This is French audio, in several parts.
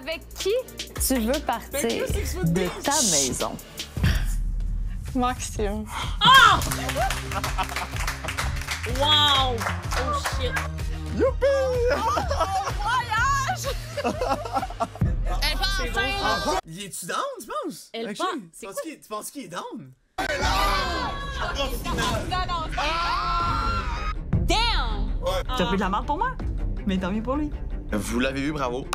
Avec qui tu veux partir de ta maison? Maxime. Oh! Wow! Oh shit! Youpi! Voyage! Elle part enceinte! Il est-tu down, tu penses? Elle Ok. part. Tu penses qu'il est down? Damn! T'as pris de la merde pour moi? Mais tant mieux pour lui. Vous l'avez vu, bravo.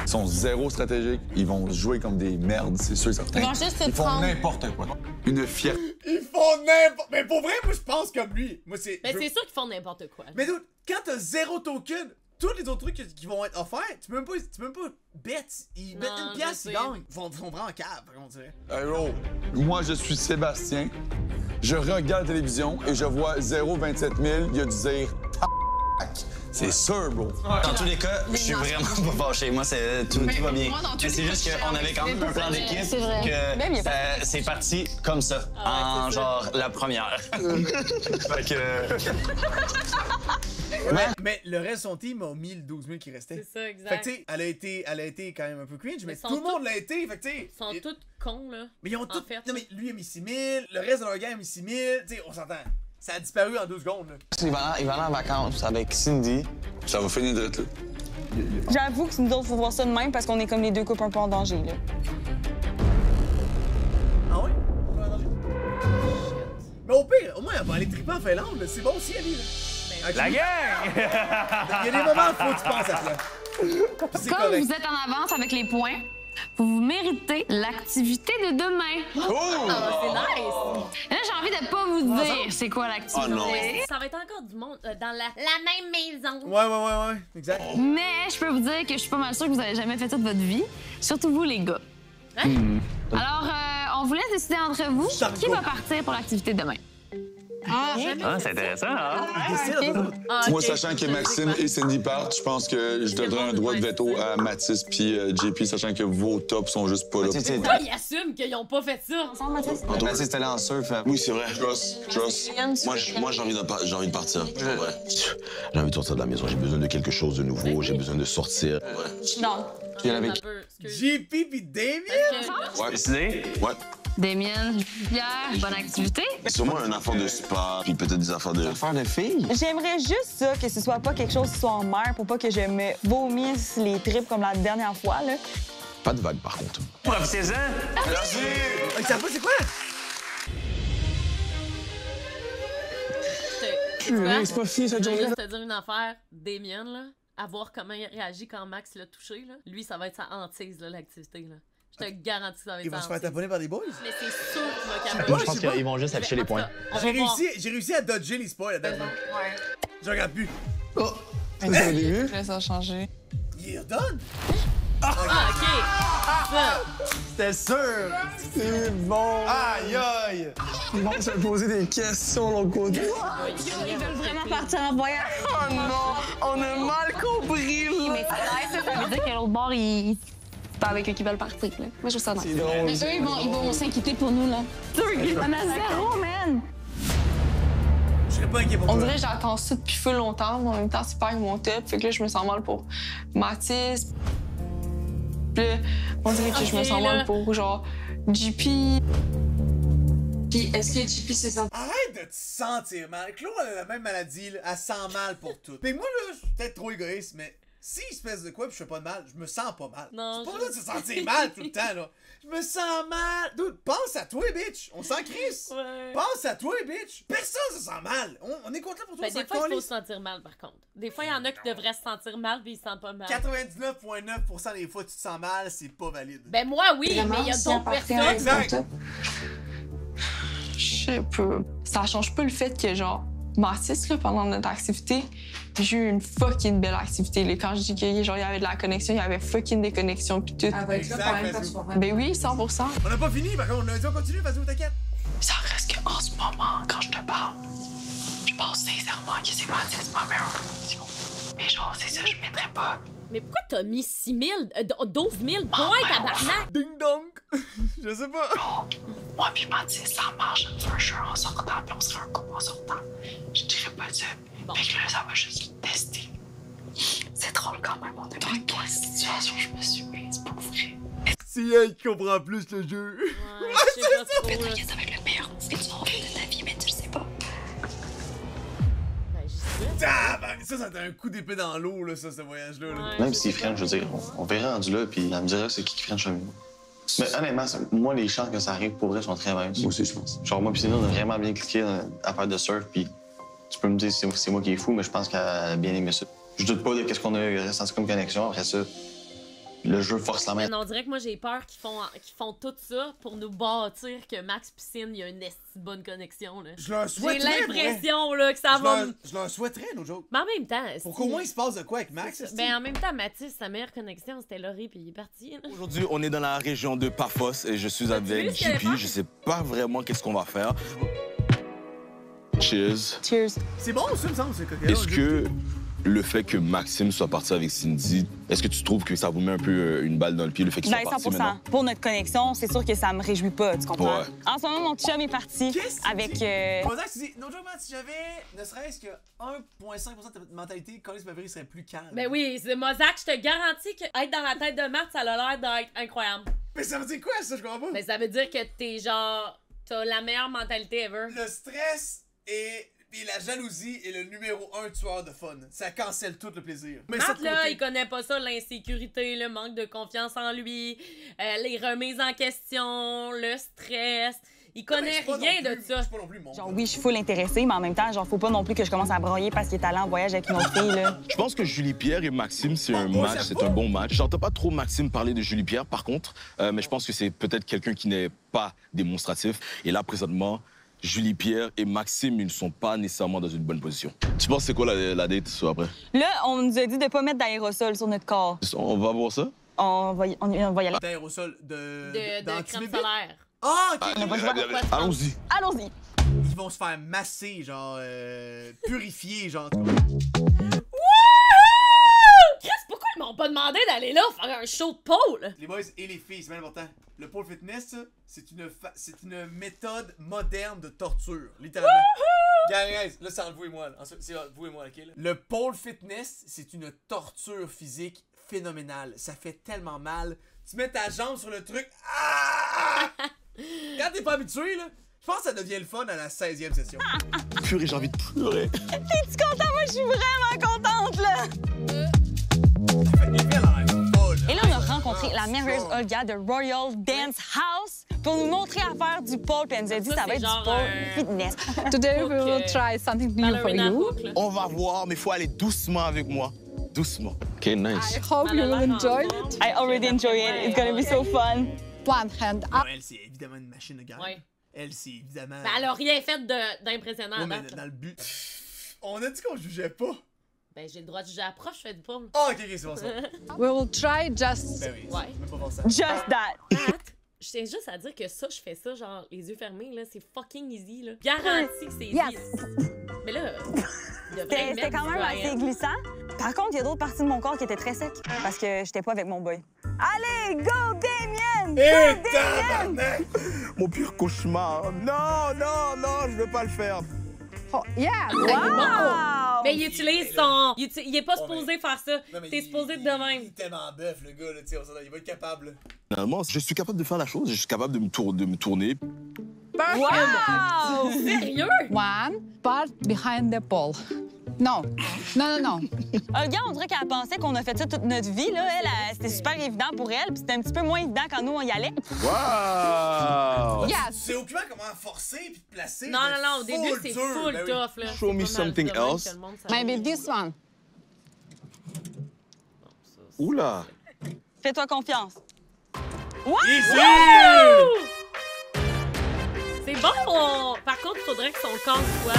Ils sont zéro stratégiques. Ils vont jouer comme des merdes, c'est sûr et certain. Ils vont juste se Ils font prendre. n'importe quoi. Une fierté. Ils font n'importe... Mais pour vrai, moi, je pense comme lui. Moi, c'est... Mais c'est sûr qu'ils font n'importe quoi. Mais dude, quand t'as 0 token, tous les autres trucs qui vont être offerts, tu peux même pas bet. Ils mettent Non, une pièce, je ils sais. gagnent. Ils vont vraiment en cave, on dirait. Hey, bro, moi, je suis Sébastien. Je regarde la télévision et je vois 0,27 000. Il y a du dire tac. C'est sûr, bro. Dans tous les cas, je suis vraiment pas fâché. Moi, tout va bien. Mais c'est juste qu'on avait quand même un plan d'équipe que c'est parti comme ça, en genre la première. Fait que... Mais le reste de son team a mis le 12 000 qui restait. C'est ça, exact. Fait que tu sais, elle a été quand même un peu cringe, mais sont tout le monde l'a été, fait que tu sais. Ils sont tous cons, là. Mais ils ont en tous. fait. Non, mais lui a mis 6 000, le reste de leur gang a mis 6 000, tu sais, on s'entend. Ça a disparu en 2 secondes, là. Il va aller en vacances avec Cindy. Ça va finir de là. J'avoue que nous autres, faut voir ça de même parce qu'on est comme les deux couples un peu en danger, là. Ah ouais? Mais au pire, au moins, elle va aller triper en Finlande, là. C'est bon aussi, elle est là. La gang! Il y a des moments où faut que tu penses à ça. C'est Comme correct. vous êtes en avance avec les points, vous méritez l'activité de demain. Ah, c'est nice! Là, j'ai envie de pas vous dire c'est quoi l'activité. Oh non. Ça va être encore du monde dans la même maison. Ouais, exact. Mais je peux vous dire que je suis pas mal sûre que vous avez jamais fait toute votre vie. Surtout vous, les gars. Alors, on vous laisse décider entre vous qui va partir pour l'activité de demain. Ah, c'est intéressant, hein? Ah, Moi, ok. sachant que Maxime et Cindy partent, je pense que je donnerais un droit de veto à Mathis puis JP, sachant que vos tops sont juste pas là. Ah, ils assument qu'ils ont pas fait ça. Mathis, t'es allé en surf. Oui, c'est vrai. Trust. Moi, j'ai envie de partir. Ouais. J'ai envie de sortir de la maison. J'ai besoin de quelque chose de nouveau. J'ai besoin de sortir. Non. Tu viens avec... JP pis Damien? Ouais. Décidé? Ouais. Damien, Pierre, bonne activité. Sûrement un affaire de spa, puis peut-être des affaires de... Affaire de filles? J'aimerais juste ça, que ce soit pas quelque chose qui soit en mer pour pas que je me vomisse les tripes comme la dernière fois, là. Pas de vague, par contre. Profitez-en! Tu sais pas c'est quoi? C'est pas fini cette journée. Je vais te dire une affaire, Damien, là, à voir comment il réagit quand Max l'a touché, là. Lui, ça va être sa hantise, là, l'activité, là. Je te garantis que ça va être Ils vont sa se faire hantise. taponner par des boys? Mais c'est sûr qu'il va pas, capoter. Je pense qu'ils vont juste afficher les points. J'ai réussi à dodger les spoils là-dedans. Ouais. Je regarde plus. Je laisse ça changer. Il redonne? Ah, OK! Ça. C'était sûr! C'est bon! Aïe, aïe! Ils vont se poser des questions de l'autre côté. Ils veulent vraiment partir en voyage. Oh non! On a mal compris, là! Mais ça veut dire que l'autre bord, il... c'est pas avec eux qui veulent partir, là. Moi, je trouve ça nice. C'est drôle. Mais eux, ils vont s'inquiéter pour nous, là. On a zéro, man! Je serais pas inquiet pour On toi. dirait que j'attends ça depuis full longtemps, mais en même temps, c'est pas mon top. Fait que là, je me sens mal pour Mathis. Puis là, on dirait que je me sens mal pour, genre, JP. Puis, est-ce que JP se sent... Arrête de te sentir mal. Claude a la même maladie, là. Elle sent mal pour tout. Pis moi, là, je suis peut-être trop égoïste, mais s'il se passe de quoi pis je fais pas de mal, je me sens pas mal. Non, C'est pas là de se sentir mal tout le temps, là. Je me sens mal. Dude, pense à toi, bitch. On s'en crisse. Ouais. Pense à toi, bitch. Personne se sent mal. On est content pour toi, Ben, on des s'en fois, il faut calisse. se sentir mal, par contre. Des fois, il y en a qui devraient se sentir mal, puis ils se sentent pas mal. 99,9% des fois, tu te sens mal, c'est pas valide. Ben, moi, oui, mais il y a d'autres personnes. Exact. Je sais pas. Ça change pas le fait que, genre, Mathis, là, pendant notre activité, j'ai eu une fucking belle activité. Là. Quand je dis qu'il genre, y avait de la connexion, il y avait fucking des connexions, puis tout. Elle va être là quand même quand tu vas voir. Ben oui, 100%. On n'a pas fini, par contre. On a dit on continue, vas-y, t'inquiète. Ça reste qu'en ce moment, quand je te parle, je pense sincèrement que c'est Mathis ma meilleure option. Mais genre, c'est ça, je mettrais pas. Mais pourquoi t'as mis 6 000, 12 000 points, tabarnak? Ding dong. Je sais pas. Genre, moi puis Mathis, ça marche for sure en sortant, puis on serait un couple en sortant. Je dirais pas ça. Bon. Fait que là, ça va juste le tester. C'est drôle quand même, on a dans quelle situation je me suis mise. C'est elle qui comprend plus le jeu. Ouais, je sais pas trop, là. Ça va être le meilleur conseil du monde de ta vie, mais tu le sais pas. Ben, j'y suis. Ça a été un coup d'épée dans l'eau, là, ça, ce voyage-là. Ouais, Même si French, je veux dire, on verrait rendu là, puis elle me dirait c'est qui French avec moi. Mais honnêtement, moi, les chances que ça arrive pour vrai sont très minces. Moi aussi, je pense. Genre, moi, puis Céline, on a vraiment bien cliqué à faire de surf, puis tu peux me dire c'est moi qui est fou, mais je pense qu'elle a bien aimé ça. Je doute pas de qu'est-ce qu'on a ressenti comme connexion. Après ça, le jeu force la main. On dirait que moi, j'ai peur qu'ils font tout ça pour nous bâtir que Max Piscine, il y a une bonne connexion. Là. Je leur souhaiterais. J'ai l'impression là, que ça va. Je leur souhaiterais, nos jokes. Mais en même temps. Pour qu'au moins il se passe de quoi avec Max? Ben, en même temps, Mathis, sa meilleure connexion, c'était Laurie, puis il est parti. Aujourd'hui, on est dans la région de Paphos et je suis avec JP. Je sais pas vraiment qu'est-ce qu'on va faire. Cheers. Cheers. C'est bon, ça, me semble, c'est coquin. Est-ce que le fait que Maxime soit parti avec Cindy, est-ce que tu trouves que ça vous met un peu une balle dans le pied, le fait qu'il soit parti 100%. maintenant? Pour notre connexion, c'est sûr que ça me réjouit pas, tu comprends? Ouais. En ce moment, mon petit chum est parti avec... Tu dis, no joke, man, si j'avais ne serait-ce que 1,5% de ta mentalité, Collis Maverick serait plus calme. Ben oui, c'est Mozart, je te garantis qu'être dans la tête de Marthe, ça a l'air d'être incroyable. Mais ça veut dire quoi, ça? Je comprends pas. Mais ça veut dire que t'es genre... T'as la meilleure mentalité ever. Le stress et la jalousie est le numéro 1 tueur de fun. Ça cancelle tout le plaisir. Mais Marthe, là, il connaît pas ça, l'insécurité, le manque de confiance en lui, les remises en question, le stress. Il connaît rien de ça. Pas non plus mon genre, oui, je suis full intéressée, mais en même temps, genre, faut pas non plus que je commence à broyer parce qu'il est allé en voyage avec une autre fille, là. Je pense que Julie Pierre et Maxime, c'est un match, c'est un bon match. J'entends pas trop Maxime parler de Julie Pierre, par contre, mais je pense que c'est peut-être quelqu'un qui n'est pas démonstratif. Et là, présentement, Julie Pierre et Maxime, ils ne sont pas nécessairement dans une bonne position. Tu penses c'est quoi la date, ça, après? Là, on nous a dit de pas mettre d'aérosol sur notre corps. On va voir ça? On va y aller. D'aérosol de crème solaire. Ah, OK. Allons-y. Allons-y. Ils vont se faire masser, genre, purifier, genre. Chris, pourquoi ils m'ont pas demandé d'aller là faire un show de pole? Les boys et les filles, c'est bien important. Le pole fitness, c'est une méthode moderne de torture, littéralement. Guys, là, c'est entre vous et moi. C'est entre vous et moi, OK? Là. Le pole fitness, c'est une torture physique phénoménale. Ça fait tellement mal. Tu mets ta jambe sur le truc. Ah! Quand t'es pas habitué, là, je pense que ça devient le fun à la 16e session. Purée, j'ai envie de pleurer. T'es-tu content? Moi, je suis vraiment contente, là! Et là, on a rencontré la merveilleuse Olga de Royal Dance House pour nous montrer à faire du pole. Puis elle nous a dit que ça va être du pole fitness. Today we will try something new for you. On va voir, mais il faut aller doucement avec moi. Doucement. OK, nice. I hope you will enjoy it. I already enjoy it. It's gonna be so fun. One hand up. Elle, c'est évidemment une machine de guerre. Ouais. Elle, c'est évidemment... Ben, elle a rien fait d'impressionnant Ouais, à mais date. dans le but... On a dit qu'on jugeait pas. Ben, j'ai le droit de juger à la prof, je fais du pole. Ah, OK, c'est bon ça. We will try just... Ben oui, Ouais. même pas voir ça. Just that. Matt, je tiens juste à dire que ça, je fais ça, genre, les yeux fermés, là, c'est fucking easy, là. Garanti que c'est easy. Yes. Mais là, C'était quand même assez glissant. Par contre, il y a d'autres parties de mon corps qui étaient très secs parce que j'étais pas avec mon boy. Allez, go, Damien! Hé, Go, tabarnak! Mon pire cauchemar. Non, non, non, je veux pas le faire. Oh, yeah! Wow! Mais il utilise son... Il est pas supposé faire ça. T'es supposé de même. Il est tellement bœuf, le gars, là, tu sais, il va être capable. Là. Finalement, je suis capable de faire la chose, je suis capable de me tourner. Wow! Sérieux? One part behind the pole. Non, non, non, non. Olga, on dirait qu'elle pensait qu'on a fait ça toute notre vie. Là. Elle, c'était super évident pour elle, puis c'était un petit peu moins évident quand nous, on y allait. Wow! Yes! Tu sais aucunement comment forcer puis te placer. Non, non, non, au début, c'est full Ben oui. tough, là. Show me C'est pas mal something de même else. que le monde Maybe this one. Oula! Fais-toi confiance. Easy! C'est bon! Par contre, il faudrait que son corps soit...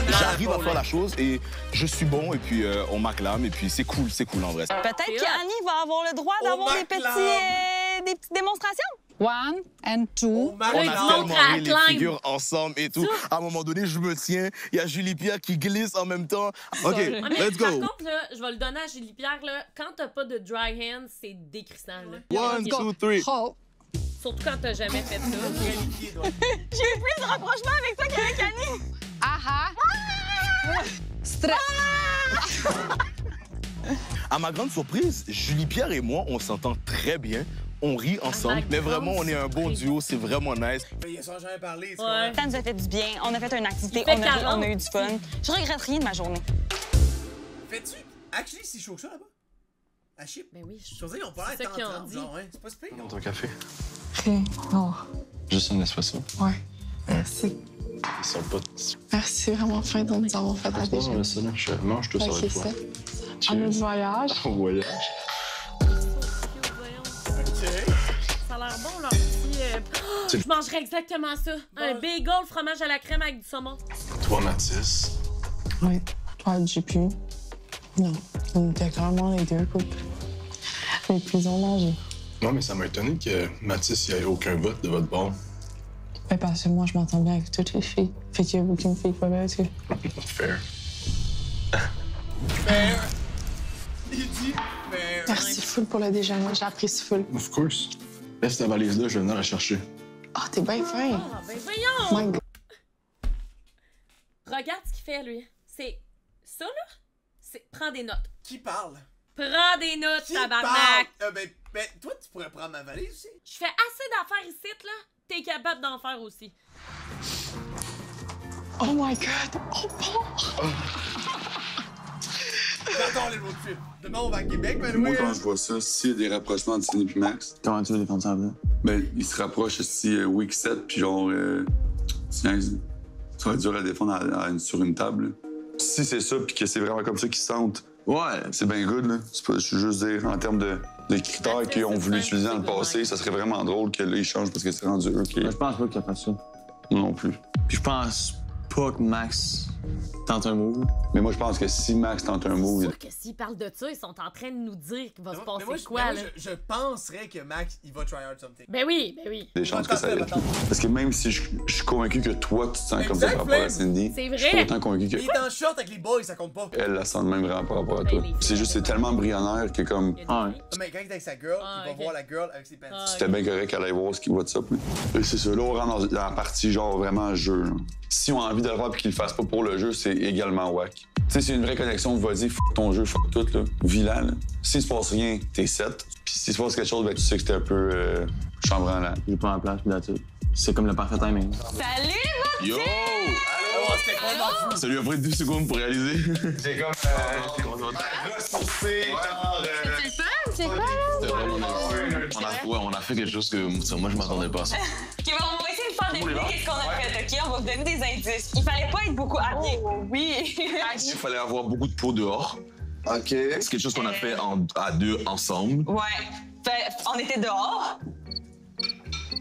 J'arrive à faire la chose et je suis bon et puis on m'acclame et puis c'est cool en vrai. Peut-être qu'Annie va avoir le droit d'avoir des petites démonstrations. One and two. On a tellement mis les figures ensemble et tout. À un moment donné, je me tiens. Il y a Julie Pierre qui glisse en même temps. OK, let's go. Par contre, là, je vais le donner à Julie Pierre. Là, quand t'as pas de dry hand, c'est décrissant. Là. 1, 2, 3. Oh. Surtout quand t'as jamais fait ça. J'ai eu plus de rapprochement avec toi qu'avec Annie. Aha. À ma grande surprise, Julie Pierre et moi, on s'entend très bien. on rit ensemble, mais vraiment, on est un bon duo, c'est vraiment nice. Mais ils sont jamais parlé, tu vois. Ça nous a fait du bien, on a fait une activité, on a eu du fun. Je regrette rien de ma journée. Fais-tu actually si chaud que ça là-bas? À chip? Ben oui. Je veux dire, ils ont pas l'air tant genre, hein. C'est pas super. Dans ton café? Non. Juste un espresso? Ouais. Merci. Ils sont pas... Merci vraiment fin de nous avoir fait la déjeuner. Non, ça, je mange tout ça avec toi. En notre voyage. En voyage. Ça a l'air bon, leur petit... Je mangerais exactement ça. Un bagel, fromage à la crème avec du saumon. Toi, Mathis. Oui. Toi, JP. Non. On était clairement les deux couples les plus en danger. Non, mais ça m'a étonné que Mathis, il n'y ait aucun vote de votre bord. Ben, parce que moi, je m'entends bien avec toutes les filles. Fait qu'il y a aucune fille qui va bien dessus. Fair. Fair. Il dit fair. Merci full pour le déjeuner. J'apprécie full. Of course. Laisse ta valise là, je vais venir la chercher. Ah, t'es bien fin. Ah, ben voyons! My God. Regarde ce qu'il fait, lui. C'est ça, là? Prends des notes. Qui parle? Prends des notes, tabarnak! Ben, toi, tu pourrais prendre ma valise aussi. Je fais assez d'affaires ici, là. T'es capable d'en faire aussi. Oh my God! Oh, bon! J'adore les road trips. Demain, on va à Québec, ben Moi, quand je vois ça, s'il y a des rapprochements entre Sidney et Max... Comment tu veux défendre ça, là? Ben, ils se rapprochent aussi week 7, puis genre... Tiens, ça va être dur à défendre sur une table. Si c'est ça, puis que c'est vraiment comme ça qu'ils se sentent, ouais, c'est bien good, là. Je veux juste dire, en termes de critères qu'ils ont voulu utiliser dans le passé, ça serait vraiment drôle que là, ils changent parce que c'est rendu eux qui... Je pense pas qu'il fasse ça. Moi non plus. Puis je pense pas que Max tente un move. Mais moi, je pense que si Max tente un move... C'est sûr que s'ils parlent de ça, ils sont en train de nous dire qu'il va se passer quoi, là. Je penserais que Max, il va try hard something. Ben oui, ben oui. Des chances que ça aille. Parce que même si je suis convaincu que toi, tu te sens comme ça par rapport à Cindy, c'est vrai. je suis autant convaincu que... Il est en short avec les boys, ça compte pas. Elle la sent de même vraiment par rapport à toi. C'est juste, c'est tellement embryonnaire que comme... Ah, mais quand il est avec sa girl, il va voir la girl avec ses pants. C'était bien correct qu'elle aille voir ce qui what's up. Et c'est ça, là, on rentre dans la partie genre vraiment jeu. Là. Si on a envie de le voir et qu'il le fasse pas pour le jeu, c'est également whack. Tu sais, c'est une vraie connexion, vas-y, fuck ton jeu, fuck tout, là. Vilain, là. S'il se passe rien, t'es 7. Puis s'il se passe quelque chose, ben tu sais que c'était un peu chambranlant. là. Il est pas en place, puis là-dessus. C'est comme le parfait timing. Salut, Yo! Allô, c'était complètement fou. Ça lui a pris 2 secondes pour réaliser. C'est comme... ressourcé, genre... C'est fun, c'est quoi, là? C'était vraiment nice. On a fait quelque chose que moi, je m'attendais pas à ça. OK, bon, on va essayer de faire deviner qu'est-ce qu'on a fait, OK? On va vous donner des indices. Il fallait pas être beaucoup habillé. Oh, oui. Il fallait avoir beaucoup de peau dehors. OK. C'est quelque chose qu'on a fait à 2 ensemble. Ouais. Fait, on était dehors.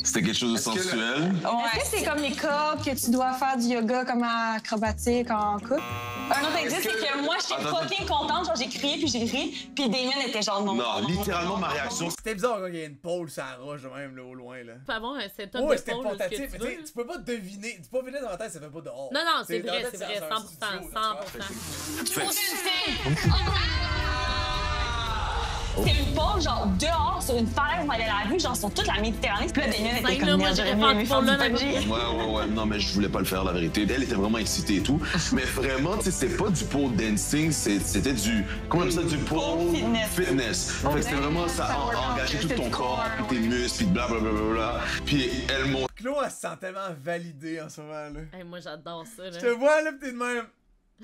C'était quelque chose de sensuel. Est-ce que c'est comme les cas que tu dois faire du yoga comme acrobatique en couple? Un autre indice, c'est que moi, j'étais fucking contente. Genre, j'ai crié puis j'ai ri. Puis Damien était genre non. Non, littéralement, ma réaction... C'était bizarre quand il y a une pole sur la roche, même, là, au loin, là. Pas bon, un setup ouais, de c'était pole, portatif, ce que mais tu peux pas deviner. Tu peux pas venir dans la tête, ça fait pas dehors. Non, non, c'est Dans vrai, la tête, c'est vrai, 100%. 100%. C'est une pole, genre, dehors, sur une falaise, on avait la vue, genre, sur toute la Méditerranée. Puis là, Damien était comme merde, j'aurais bien aimé faire du bungee. Ouais. Non, mais je voulais pas le faire, la vérité. Elle était vraiment excitée et tout. Mais vraiment, tu sais, c'était pas du pole dancing, c'était du... Comment on appelle ça? Du pole fitness. Fait que c'était vraiment ça, engager tout ton corps, puis tes muscles, puis blablabla. Puis elle monte. Chloé, elle se sent tellement validée en ce moment, là. Hey, moi, j'adore ça, là. Je te vois, là, pis t'es de même.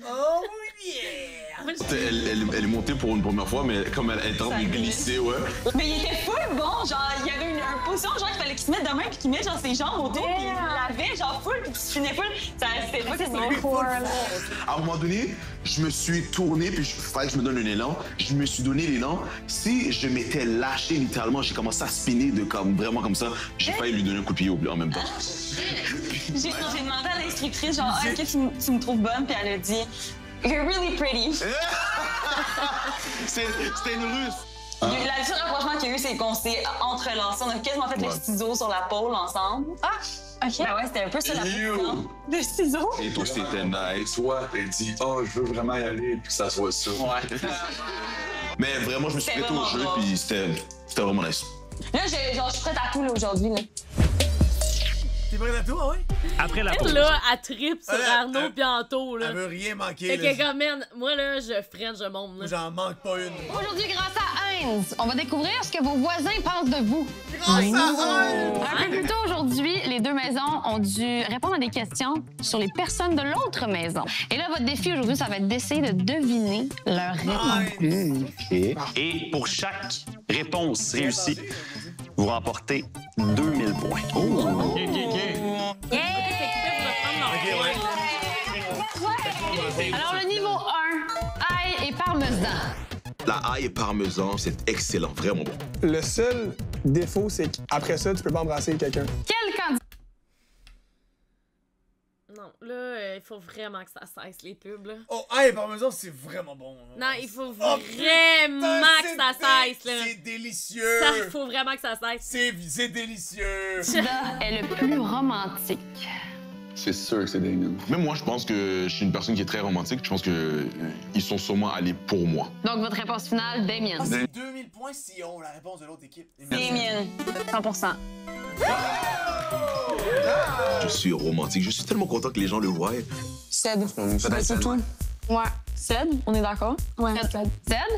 Oh yeah! Elle est montée pour une première fois, mais comme elle est en train de glisser, ouais. Mais il était full bon, genre, il y avait une position, genre, qu'il fallait qu'il se mette de main puis qu'il mette, genre, ses jambes autour, puis il l'avait, genre, full, puis qu'il se finait full. C'était pas si cool. À un moment donné, je me suis tourné, puis il fallait que je me donne un élan. Je me suis donné l'élan. Si je m'étais lâché, littéralement, j'ai commencé à spinner de comme, vraiment comme ça. J'ai failli lui donner un coup de pied en même temps. J'ai demandé à l'instructrice, genre, est-ce que tu me trouves bonne? Puis elle a dit, you're really pretty. C'était une russe. Le seul rapprochement qu'il y a eu, c'est qu'on s'est entrelacés. On a quasiment fait les ciseaux sur la pôle ensemble. Ah, OK. Ben ouais, c'était un peu ça la position. Des ciseaux? Et toi, c'était nice. Toi, elle dit, oh, je veux vraiment y aller, puis que ça soit ça. Ouais. Mais vraiment, je me suis prêté au jeu, puis c'était vraiment nice. Là, je suis prête à tout, là, aujourd'hui, là. T'es prête à tout, ouais? Après la pause. Elle, là, elle trippe sur Arnaud pis Anto, là. Elle veut rien manquer, Fait que, comme, man, moi, là, je freine, je monte, là. J'en manque pas une. Aujourd'hui, grâce à Heinz, on va découvrir ce que vos voisins pensent de vous. Grâce à Heinz! Un peu plus tôt aujourd'hui, les deux maisons ont dû répondre à des questions sur les personnes de l'autre maison. Et là, votre défi aujourd'hui, ça va être d'essayer de deviner leur réponse. Et pour chaque réponse réussie, vous remportez 2000 points. Alors, le niveau 1, ail et parmesan. La ail et parmesan, c'est excellent, vraiment bon. Le seul défaut, c'est qu'après ça, tu peux pas embrasser quelqu'un. Quel candidat? Non, là, il faut vraiment que ça cesse, les pubs, là. Oh, ail et parmesan, c'est vraiment bon. Non, il faut vraiment que ça cesse, là. C'est délicieux. Il faut vraiment que ça cesse. C'est délicieux. Candidat est le plus romantique. C'est sûr que c'est Damien. Même moi, je pense que je suis une personne qui est très romantique. Je pense que ils sont sûrement allés pour moi. Donc, votre réponse finale, Damien. Ah, c'est 2000 points si on la réponse de l'autre équipe. Damien. 100%. Je suis romantique. Je suis tellement content que les gens le voient. Ced. C'est tout. Ouais. Ced, on est d'accord? Ouais. Ced.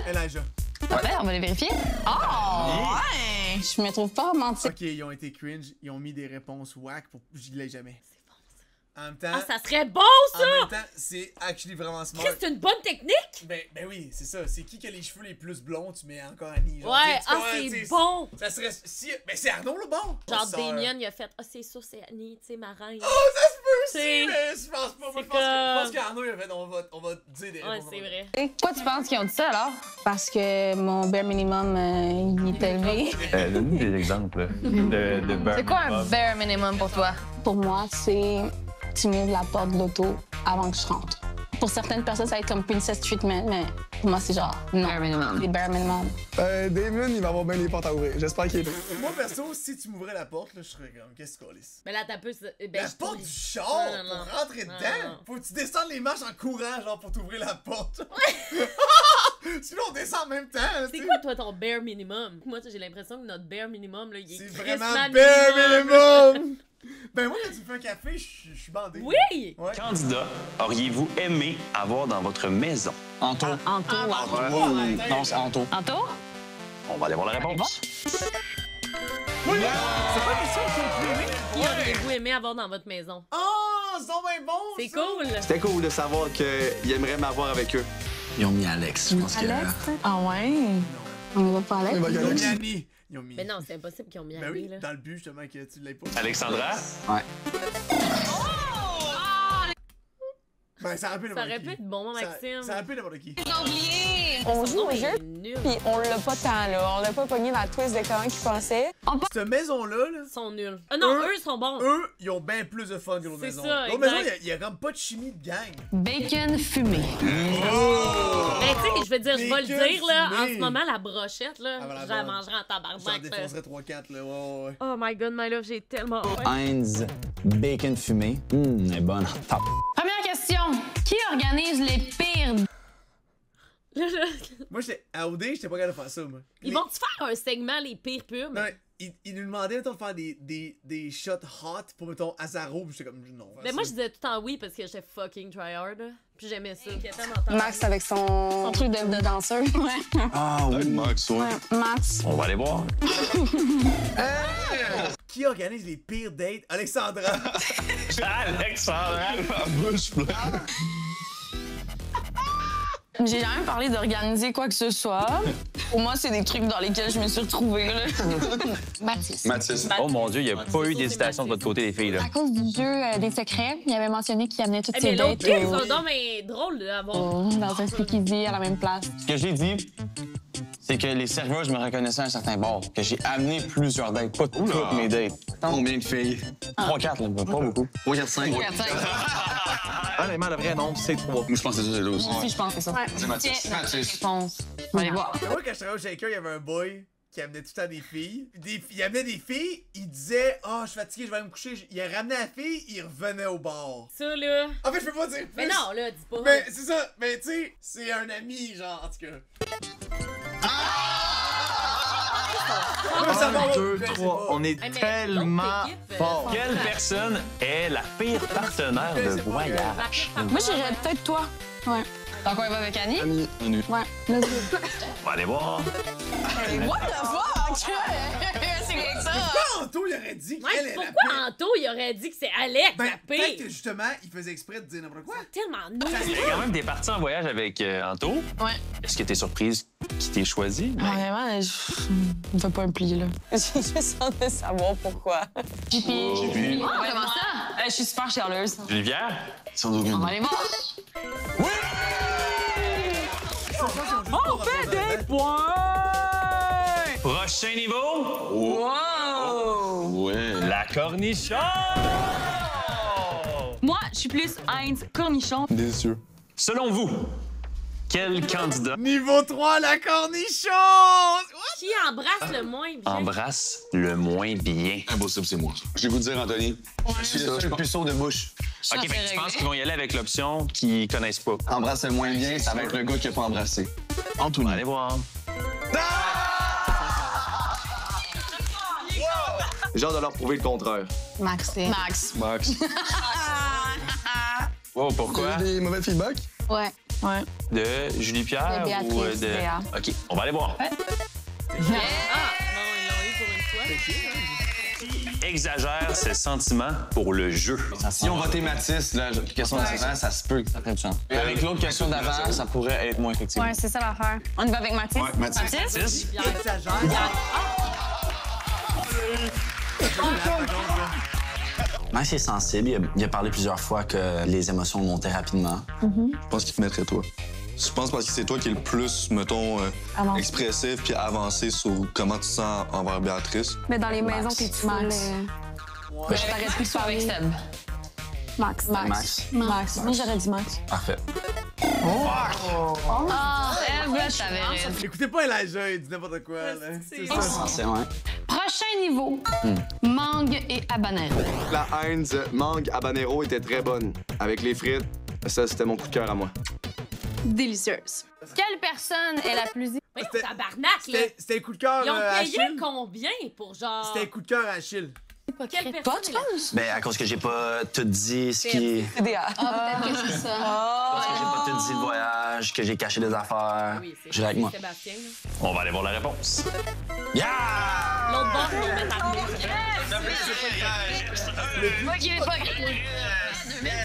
Elijah. Parfait, on va les vérifier. Oh! Ouais! Je me trouve pas romantique. Ok, ils ont été cringe. Ils ont mis des réponses whack pour je l'ai jamais. En même temps, Ah, ça serait bon, ça! En même temps, c'est actually vraiment smart. Chris, c'est une bonne technique! Ben oui, c'est ça. C'est qui a les cheveux les plus blonds, tu mets encore Annie. Genre, Ouais, c'est bon! Ça serait. Si, ben c'est Arnaud le bon! Genre, Damien, il a fait, c'est sûr, c'est Annie, tu sais, ma reine. Oh, ça se peut C'est- aussi! Mais je pense pas. Moi, je pense qu'Arnaud, il a fait, on va dire des Ouais, réponses. c'est vrai. Pourquoi tu penses qu'ils ont dit ça, alors? Parce que mon bare minimum, il est élevé. Donne-nous des exemples de beurre. C'est quoi un bare minimum pour toi? Pour moi, c'est tu m'ouvres la porte de l'auto avant que je rentre. Pour certaines personnes, ça va être comme princess treatment, mais pour moi, c'est genre non. Bare minimum. Les bare minimum. Damien, il va avoir bien les portes à ouvrir. J'espère qu'il est prêt. Moi, perso, si tu m'ouvrais la porte, là, je serais comme, qu'est-ce qu'on laisse? Mais là, t'as peu. La porte du char Non. pour rentrer dedans? Faut que tu descendes les marches en courant, genre, pour t'ouvrir la porte. Sinon, on descend en même temps. C'est quoi, toi, ton bare minimum? Moi, j'ai l'impression que notre bare minimum, là, il est C'est crissement vraiment bare minimum! Ben moi, quand tu me fais un café, je suis bandé. Oui! Ouais. Candidat, auriez-vous aimé avoir dans votre maison? Anto. Anto. Non, c'est Anto. Anto? On va aller voir la réponse. Oui! C'est pas une question qu'il faut plus aimer? Qui auriez-vous aimé avoir dans votre maison? Oh, c'est donc bien bon! C'est ça. cool! C'était cool de savoir qu'ils aimeraient m'avoir avec eux. Ils ont mis Alex, je pense que... Ah ouais? On ne va pas aller. Ils ont mis Annie. Ils ont mis. Mais non, c'est impossible qu'ils ont mis Ben Annie, oui, là. dans le but justement que tu l'aies pas. Alexandra? Ouais. Ben ça aurait pu Ça aurait pu être bon, Maxime. Ça aurait pu être n'importe qui. On joue au jeu, Nul. puis on l'a pas tant, là. On l'a pas pogné dans la twist de comment qu'ils pensaient. Cette maison-là, là, Ils sont nuls. Ah non, eux sont bons. eux, ils ont bien plus de fun que l'autre C'est maison. ça, L'autre maison, exact. il y a comme pas de chimie de gang. Bacon fumé. Mais tu sais, je veux dire, je vais le Bacon dire, là, en fumé. ce moment, la brochette, là, Ah, voilà, je la voilà. mangerai en J'en tabarnak. là. défoncerais 3-4, là. Ouais. Oh my god, my love, j'ai tellement faim. Heinz, bacon fumé. Elle est bonne. Top. Première question. Qui organise les pires... Moi, à OD, j'étais pas capable de faire ça, moi. Ils vont-tu faire un segment, les pires pubs? Non, ils nous demandaient, mettons, de faire des shots hot pour, mettons, Azaro, puis j'étais comme, non. Mais moi, je disais tout le temps oui parce que j'étais fucking tryhard, là. Puis j'aimais ça. Max avec son truc de danseur. Ouais. Ah oui. Max, ouais. Max. On va aller voir. Qui organise les pires dates? Alexandra. Alexandra! J'ai jamais parlé d'organiser quoi que ce soit. Pour moi, c'est des trucs dans lesquels je me suis retrouvée. Là. Mathis. Oh mon Dieu, il n'y a pas eu d'hésitation de votre côté, les filles. Là. À cause du jeu des secrets, il avait mentionné qu'il amenait toutes Eh, ses mais l'autre dates pire, c'est donc mais drôle d'avoir. dans un speakeasy à la même place. Ce que j'ai dit, c'est que les serveuses me reconnaissaient à un certain bord. Que j'ai amené plusieurs dates, pas toutes mes dates. Combien de filles? 3-4, là, pas beaucoup. 3-4-5. Honnêtement, le vrai nombre, c'est 3. Moi, je pense que c'est ça, c'est 12. Si, je pense que c'est ça. C'est Mathis. Réponse. On va aller voir. Moi, quand je travaillais au Shaker, il y avait un boy qui amenait tout le temps des filles. Il amenait des filles, il disait « Ah, je suis fatigué, je vais aller me coucher. » Il ramenait la fille, il revenait au bar. Ça, là. En fait, je peux pas dire plus. Mais non, là, dis pas. Mais c'est ça. Mais tu sais, c'est un ami, genre, en tout cas. 1, 2, 3, on est tellement fort. Quelle personne est la pire partenaire de voyage? Moi, j'irais peut-être toi. Ouais. Donc, on va avec Annie? Annie. Ouais. Let's go. On va aller voir. What the fuck? C'est bien ça. Pourquoi Anto, il aurait dit qu'elle est la Pourquoi Anto, il aurait dit que c'est Alex, la Peut-être paix? que justement, il faisait exprès de dire n'importe quoi. Tellement nul. Il y a quand même des parties en voyage avec Anto. Ouais. Est-ce que t'es surprise qu'il t'ait choisi? Vraiment, je me fais pas un pli, là. J'ai juste hâte de savoir pourquoi. JP. Oh, comment ça? Je suis super chialeuse. Julivière? On va aller voir. On fait des points! Prochain niveau? Wow! Ouais. La cornichon! Moi, je suis plus Heinz cornichon. Délicieux. Selon vous, quel candidat Niveau 3, la cornichon! Qui embrasse le moins bien? embrasse le moins bien? Impossible, c'est moi. Je vais vous dire, Anthony. Je suis le seul puceau de bouche. OK, fait que tu penses qu'ils vont y aller avec l'option qu'ils connaissent pas? Embrasse le moins bien, ça va être le gars qui a pas embrassé. Anthony. Allez voir. J'ai hâte de leur prouver le contraire. Max. Max. Oh, pourquoi? Des mauvais feedbacks? Ouais. Ouais. De Julie-Pierre De Béatrice, ou de... Béa. OK, on va aller voir. Ah, non, ils l'ont eu pour une fois. Exagère ses sentiments pour le jeu. Si on votait Mathis, la question d'avant, ça se peut. Ça ferait du sens. Avec l'autre question d'avant, ça pourrait être moins effectif. Ouais, c'est ça l'affaire. On y va avec Mathis? Ouais, Mathis. Mathis? Max est sensible. Il a parlé plusieurs fois que les émotions montaient rapidement. Je pense qu'il te mettrait toi. Je pense parce que c'est toi qui est le plus, mettons, Avancé. expressif puis avancé sur comment tu te sens envers Béatrice. Mais dans les maisons, t'es tout Max. je t'arrête plus de avec Seb. Max. Max. Moi, j'aurais dit Max. Parfait. Ah, Seb, je t'avais raison. Écoutez pas Elijah, il dit n'importe quoi. Là. C'est ça. C'est vrai. Prochain niveau. Mangue et habanero. La Heinz mangue habanero était très bonne. Avec les frites, ça, c'était mon coup de cœur à moi. Délicieuse. Quelle personne est la plus... Mais tabarnak, là! C'était un coup de cœur Ils ont à payé Achille. Quombien pour genre... C'était un coup de cœur à Achille. Quelle Toi, personne tu est la- penses? Ben, à cause que j'ai pas tout dit ce qui... CDA. Ah, peut-être que c'est ça. Parce que j'ai pas tout dit le voyage, que j'ai caché des affaires. Oui, c'est J'ai avec moi. Sébastien, là. On va aller voir la réponse. Yeah! L'autre bord, ils vont mettre Arnaud.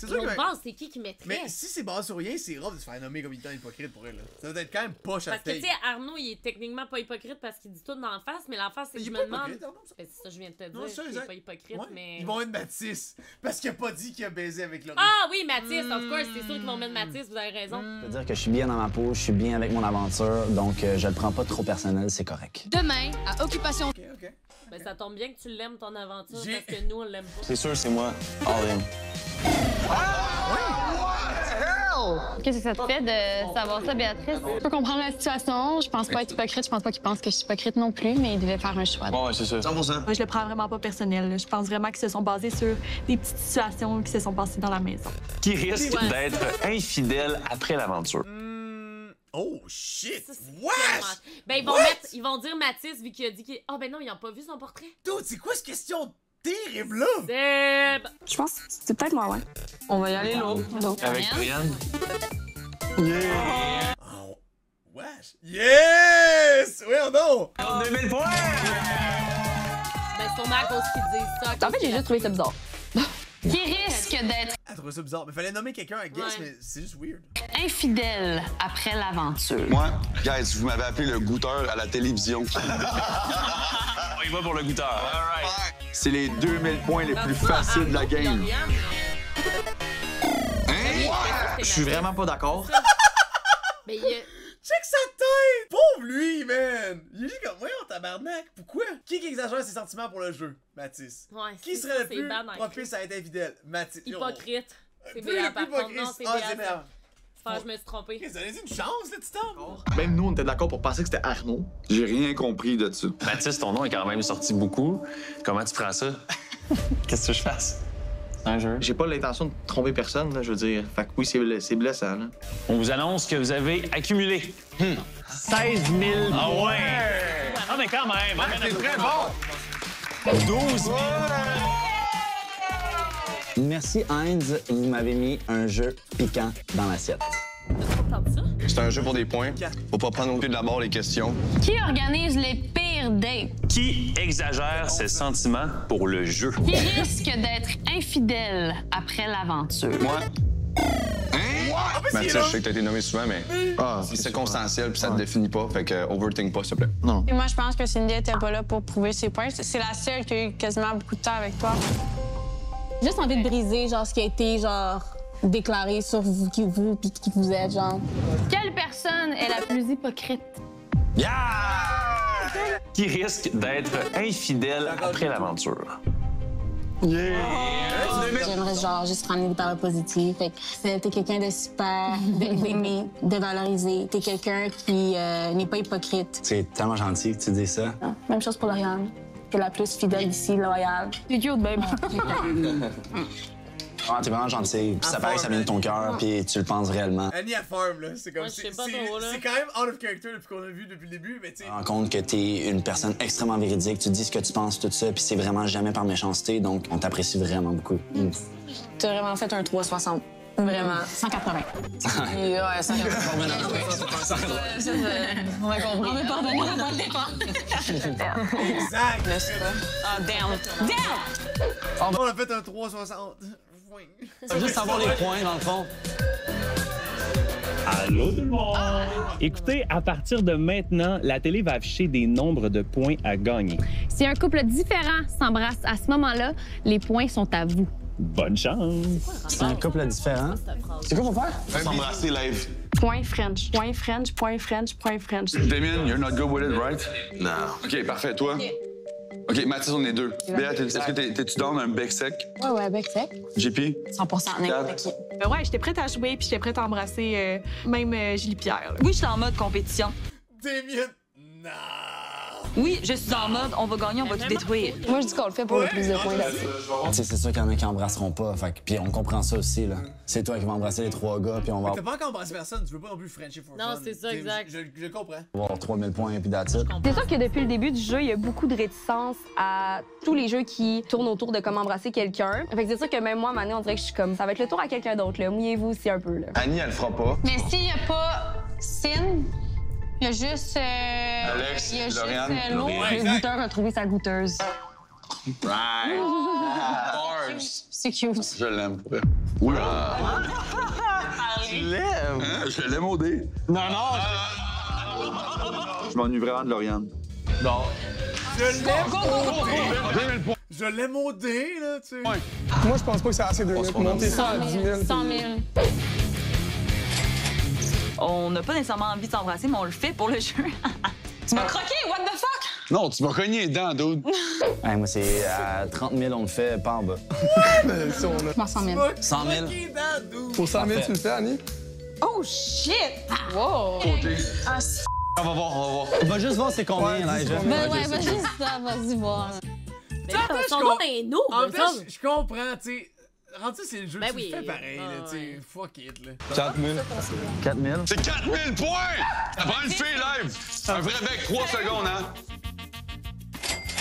C'est sûr L'autre que... bord, c'est qui mettrait? Mais si c'est basé sur rien, c'est grave de se faire nommer comme étant hypocrite pour elle. Là. Ça doit être quand même poche à Parce que, tu steak. sais, Arnaud, il est techniquement pas hypocrite parce qu'il dit tout dans la face, mais la face, c'est que Il je est me pas demande. hypocrite, Arnaud, ça. Ben, c'est ça, je viens de te dire. Non, ça, qu'il est exact. pas hypocrite, Ouais. mais. Ils vont mettre Mathis. Parce qu'il a pas dit qu'il a baisé avec Laurie. Ah oui, Mathis, of course, c'est sûr qu'ils vont mettre Mathis, vous avez raison. Je veux dire que je suis bien dans ma peau, je suis bien avec mon aventure, donc je le prends pas trop personnel, c'est correct. Demain, à Occupation... Ok. Ben, ça tombe bien que tu l'aimes, ton aventure, J'ai- parce que nous, on l'aime pas. C'est sûr, c'est moi. All in. Qu'est-ce que ça te fait de savoir ça, Béatrice? Je peux comprendre la situation. Je pense pas être hypocrite. Je pense pas qu'il pense que je suis hypocrite non plus, mais il devait faire un choix. Bon, ouais, c'est ça. 100%. Moi, je le prends vraiment pas personnel. Là. Je pense vraiment qu'ils se sont basés sur des petites situations qui se sont passées dans la maison. Qui risque Ouais. d'être infidèle après l'aventure? Oh shit! Ça, c'est What? tellement- Ben, ils vont dire Mathis, vu qu'il a dit qu'il. Ah, ben non, ils ont pas vu son portrait. Dude, c'est quoi cette question terrible là? Seb! Je pense que c'est peut-être moi, ouais. On va y aller là. Avec Brianne? Oh, wesh! Yes! Oui ou non? 2000 points! Ben, c'est sûrement à cause qu'ils disent ça. En fait, j'ai juste trouvé ça bizarre. Qui risque d'être Elle trouvait ça bizarre. Mais fallait nommer quelqu'un à guess, Ouais. mais c'est juste weird. infidèle après l'aventure? Moi, guys, vous m'avez appelé le goûteur à la télévision. On y va pour le goûteur. C'est les 2000 points les plus faciles de la game. Je Je suis vraiment pas d'accord. Mais il Check sa tête! Pauvre lui, man! Il est juste comme, voyons, tabarnak, pourquoi? Qui exagère ses sentiments pour le jeu? Mathis. Ouais, Qui c'est serait ça, le c'est plus bad en propice à être infidèle? Mathis. hypocrite. C'est Plus Béa, le par plus contre. Non, hypocrite. c'est Ah, Béa. c'est merde. Enfin, je me suis trompée. Chris, donnez-y une chance, là, petit homme! Même nous, on était d'accord pour penser que c'était Arnaud. J'ai rien compris de ça. Mathis, ton nom est quand même sorti beaucoup. Comment tu prends ça? Qu'est-ce que je fasse? C'est un jeu. J'ai pas l'intention de tromper personne, là, je veux dire. Fait que oui, c'est blessant, là. On vous annonce que vous avez accumulé 16 000 points. Ah ouais! Ah, mais quand même! C'est très bon! 12 000. Merci Heinz, vous m'avez mis un jeu piquant dans l'assiette. entendu ça? C'est un jeu pour des points. Faut pas prendre au pied de la barre les questions. Qui organise les pires dates? Qui exagère ses sentiments pour le jeu? Qui risque d'être infidèle après l'aventure? Moi. Mathieu, je sais que t'as été nommé souvent, mais c'est circonstanciel puis ça te définit pas. Fait que overthink pas, s'il te plaît. Non. Et moi, je pense que Cindy était pas là pour prouver ses points. C'est la seule qui a eu quasiment beaucoup de temps avec toi. Juste envie de briser, genre, ce qui a été, genre, déclaré sur vous puis qui vous êtes, genre. Quelle personne est la plus hypocrite? Yeah! Qui risque d'être infidèle après l'aventure? Yeah! J'aimerais genre juste ramener par le positif. T'es quelqu'un de super, d'aimer, de valoriser. T'es quelqu'un qui n'est pas hypocrite. C'est tellement gentil que tu dis ça. Même chose pour Lauriane. T'es la plus fidèle ici, loyale. T'es cute, babe. T'es vraiment gentil. Puis ça paraît que ça vient de ton cœur, puis tu le penses réellement. Annie à farm, là. C'est comme. C'est quand même out of character depuis qu'on a vu depuis le début, mais tu sais. Tu te rends compte que t'es une personne extrêmement véridique. Tu dis ce que tu penses, tout ça, puis c'est vraiment jamais par méchanceté, donc on t'apprécie vraiment beaucoup. T'as vraiment fait un 360. Vraiment. 180. Ouais, 180. On a compris. On veut pardonner à moi le départ. Exact. Ah, damn. Damn! On a fait un 360. C'est juste savoir les points, dans le fond. Allô tout le monde! Écoutez, à partir de maintenant, la télé va afficher des nombres de points à gagner. Si un couple différent s'embrasse à ce moment-là, les points sont à vous. Bonne chance! C'est un couple différent. C'est quoi qu'on va faire? S'embrasser live. Point French. Point French, point French, point French. Damien, you're not good with it, right? Non. OK, parfait. Toi? OK, Mathis, on est deux. Béa, est-ce que t'es-tu dans un bec sec? Ouais, bec sec. JP? 100% n'importe qui. Ouais, j'étais prête à jouer puis j'étais prête à embrasser même Julie Pierre. Oui, j'étais en mode compétition. Damien, non! Oui, je suis en mode on va gagner, on va tout détruire. Moi, je dis qu'on le fait pour le plus de points là-dessus. C'est sûr qu'il y en a qui embrasseront pas. Puis on comprend ça aussi, là. C'est toi qui vas embrasser les 3 gars, puis on va T'as pas encore embrassé personne, tu veux pas non plus Frenchie for Non, fun. c'est ça, exact. Je comprends. avoir 3000 points, puis that's it. C'est sûr que depuis le début du jeu, il y a beaucoup de réticence à tous les jeux qui tournent autour de comment embrasser quelqu'un. Fait que c'est sûr que même moi, maintenant, on dirait que je suis comme, ça va être le tour à quelqu'un d'autre, là. Mouillez-vous aussi un peu, là. Annie, elle le fera pas. Mais s'il n'y a pas Sin, il y a juste. Alex, il y a Lauriane. juste l'eau. Le goûteur a trouvé sa goûteuse. Right. Bars. C'est cute. Je l'aime, pour vrai. Oula! Tu l'aimes? Hein? Je l'aime au dé. Non! Je m'ennuie vraiment de Lauriane. Non. Je l'aime au dé! Je l'aime au dé, là, tu sais. Moi, je pense pas que c'est assez de monter ça à 10 000. 100 000. On n'a pas nécessairement envie de s'embrasser, mais on le fait pour le jeu. Tu m'as croqué, what the fuck? Non, tu m'as cogné les dents, dude. Ouais, moi, c'est à 30 000, on le fait, pas en bas. Ça, on a... Moi, 100 000. 100 000. Pour 100 000, tu le fais, Annie? Oh shit! Wow! Ah, On va voir. On va juste voir c'est combien, là, déjà. Ben ouais, vas-y, ça, vas-y voir. Mais son nom est nous. En fait, je comprends, tu sais. Rendu, c'est le jeu, Ben tu oui. le fais pareil, là, tu sais. Fuck it, là. 4 000. 4 000. C'est 4000 points! Ça prend une fille live! Un vrai bec, 3 secondes, hein?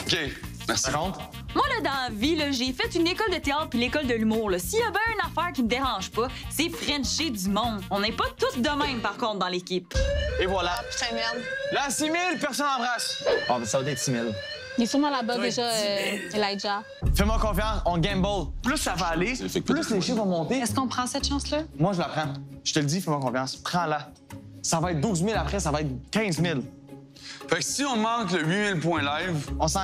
OK, merci. Moi, là, dans la vie, là, j'ai fait une école de théâtre puis l'école de l'humour, là. S'il y a bien une affaire qui me dérange pas, c'est frencher du monde. On n'est pas tous de même, par contre, dans l'équipe. Et voilà. putain, merde. Là, 6 000, personne embrasse. Oh, ça va être 6 000. Il est sûrement là-bas déjà, Elijah. Fais-moi confiance, on gamble. Plus ça va aller, plus les chiffres vont monter. Est-ce qu'on prend cette chance-là? Moi, je la prends. Je te le dis, fais-moi confiance. Prends-la. Ça va être 12 000 après, ça va être 15 000. Fait que si on manque le 8000 points live... On s'en